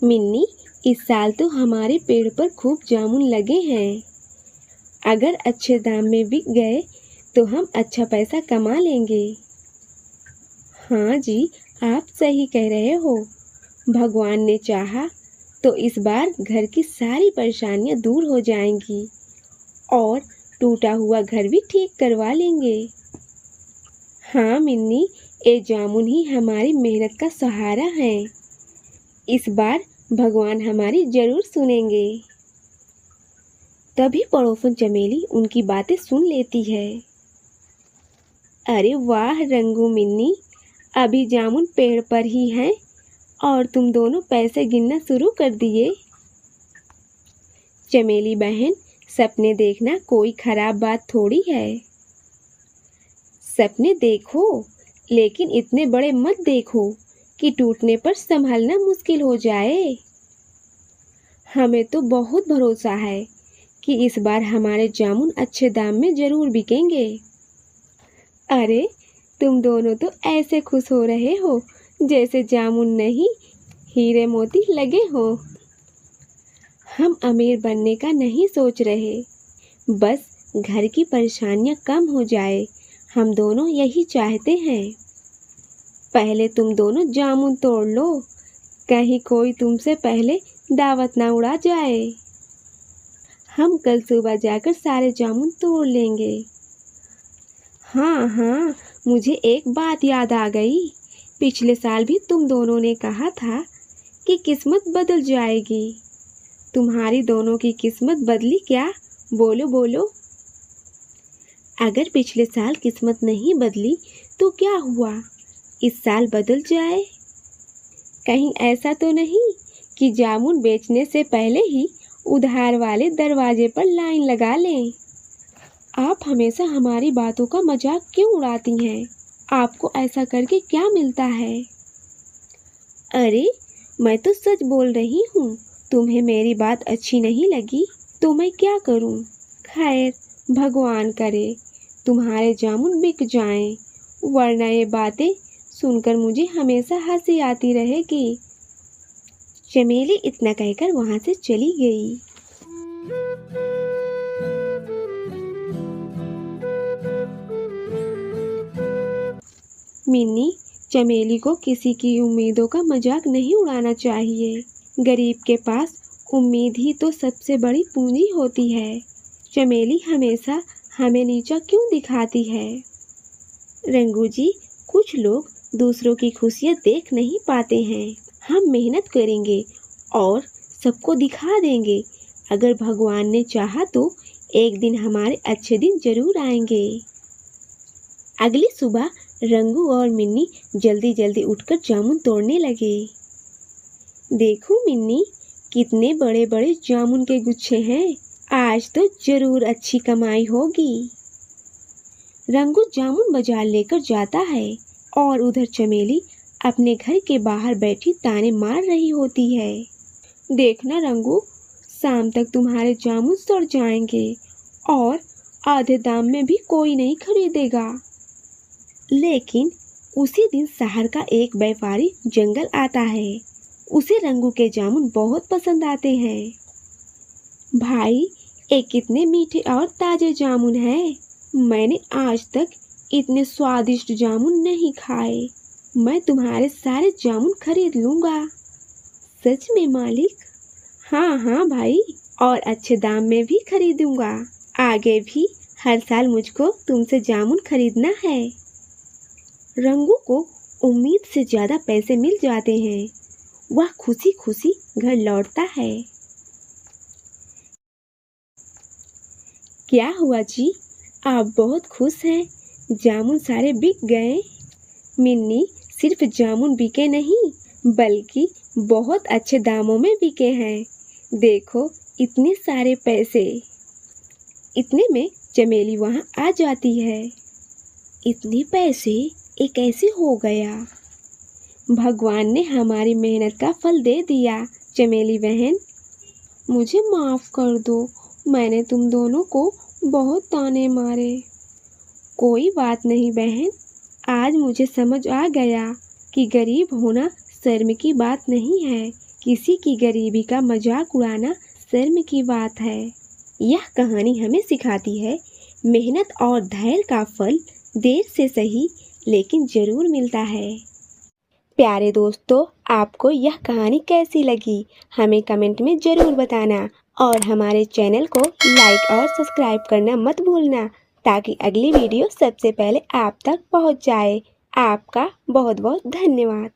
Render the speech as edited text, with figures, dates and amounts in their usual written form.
मिन्नी, इस साल तो हमारे पेड़ पर खूब जामुन लगे हैं। अगर अच्छे दाम में बिक गए तो हम अच्छा पैसा कमा लेंगे। हाँ जी, आप सही कह रहे हो। भगवान ने चाहा तो इस बार घर की सारी परेशानियां दूर हो जाएंगी और टूटा हुआ घर भी ठीक करवा लेंगे। हाँ मिन्नी, ये जामुन ही हमारी मेहनत का सहारा है। इस बार भगवान हमारी जरूर सुनेंगे। तभी पड़ोसन चमेली उनकी बातें सुन लेती है। अरे वाह रंगू मिन्नी, अभी जामुन पेड़ पर ही हैं और तुम दोनों पैसे गिनना शुरू कर दिए। चमेली बहन, सपने देखना कोई खराब बात थोड़ी है। सपने देखो, लेकिन इतने बड़े मत देखो कि टूटने पर संभालना मुश्किल हो जाए। हमें तो बहुत भरोसा है कि इस बार हमारे जामुन अच्छे दाम में जरूर बिकेंगे। अरे, तुम दोनों तो ऐसे खुश हो रहे हो जैसे जामुन नहीं हीरे मोती लगे हो। हम अमीर बनने का नहीं सोच रहे, बस घर की परेशानियां कम हो जाए, हम दोनों यही चाहते हैं। पहले तुम दोनों जामुन तोड़ लो, कहीं कोई तुमसे पहले दावत ना उड़ा जाए। हम कल सुबह जाकर सारे जामुन तोड़ लेंगे। हाँ हाँ, मुझे एक बात याद आ गई। पिछले साल भी तुम दोनों ने कहा था कि किस्मत बदल जाएगी। तुम्हारी दोनों की किस्मत बदली क्या? बोलो बोलो। अगर पिछले साल किस्मत नहीं बदली तो क्या हुआ, इस साल बदल जाए? कहीं ऐसा तो नहीं कि जामुन बेचने से पहले ही उधार वाले दरवाजे पर लाइन लगा लें। आप हमेशा हमारी बातों का मजाक क्यों उड़ाती हैं? आपको ऐसा करके क्या मिलता है? अरे, मैं तो सच बोल रही हूँ। तुम्हें मेरी बात अच्छी नहीं लगी तो मैं क्या करूँ? खैर, भगवान करे तुम्हारे जामुन बिक जाएं, वरना ये बातें सुनकर मुझे हमेशा हंसी आती रहेगी। चमेली इतना कहकर वहां से चली गई। मिन्नी, चमेली को किसी की उम्मीदों का मजाक नहीं उड़ाना चाहिए। गरीब के पास उम्मीद ही तो सबसे बड़ी पूंजी होती है। चमेली हमेशा हमें नीचा क्यों दिखाती है? रंगू जी, कुछ लोग दूसरों की खुशियाँ देख नहीं पाते हैं। हम मेहनत करेंगे और सबको दिखा देंगे। अगर भगवान ने चाहा तो एक दिन हमारे अच्छे दिन जरूर आएंगे। अगली सुबह रंगू और मिन्नी जल्दी जल्दी उठकर जामुन तोड़ने लगे। देखो मिन्नी, कितने बड़े बड़े जामुन के गुच्छे हैं। आज तो जरूर अच्छी कमाई होगी। रंगू जामुन बाजार लेकर जाता है और उधर चमेली अपने घर के बाहर बैठी ताने मार रही होती है। देखना रंगू, शाम तक तुम्हारे जामुन सड़ जाएंगे और आधे दाम में भी कोई नहीं खरीदेगा। लेकिन उसी दिन शहर का एक व्यापारी जंगल आता है। उसे रंगू के जामुन बहुत पसंद आते हैं। भाई, ये कितने मीठे और ताजे जामुन हैं। मैंने आज तक इतने स्वादिष्ट जामुन नहीं खाए। मैं तुम्हारे सारे जामुन खरीद लूंगा। सच में मालिक? हाँ हाँ भाई, और अच्छे दाम में भी खरीदूंगा। आगे भी हर साल मुझको तुमसे जामुन खरीदना है। रंगू को उम्मीद से ज्यादा पैसे मिल जाते हैं। वह खुशी खुशी घर लौटता है। क्या हुआ जी, आप बहुत खुश हैं? जामुन सारे बिक गए? मिन्नी, सिर्फ जामुन बिके नहीं बल्कि बहुत अच्छे दामों में बिके हैं। देखो, इतने सारे पैसे। इतने में चमेली वहां आ जाती है। इतने पैसे ये कैसे हो गया? भगवान ने हमारी मेहनत का फल दे दिया। चमेली बहन, मुझे माफ कर दो, मैंने तुम दोनों को बहुत ताने मारे। कोई बात नहीं बहन, आज मुझे समझ आ गया कि गरीब होना शर्म की बात नहीं है, किसी की गरीबी का मजाक उड़ाना शर्म की बात है। यह कहानी हमें सिखाती है मेहनत और धैर्य का फल देर से सही लेकिन जरूर मिलता है। प्यारे दोस्तों, आपको यह कहानी कैसी लगी हमें कमेंट में ज़रूर बताना और हमारे चैनल को लाइक और सब्सक्राइब करना मत भूलना ताकि अगली वीडियो सबसे पहले आप तक पहुंच जाए। आपका बहुत बहुत धन्यवाद।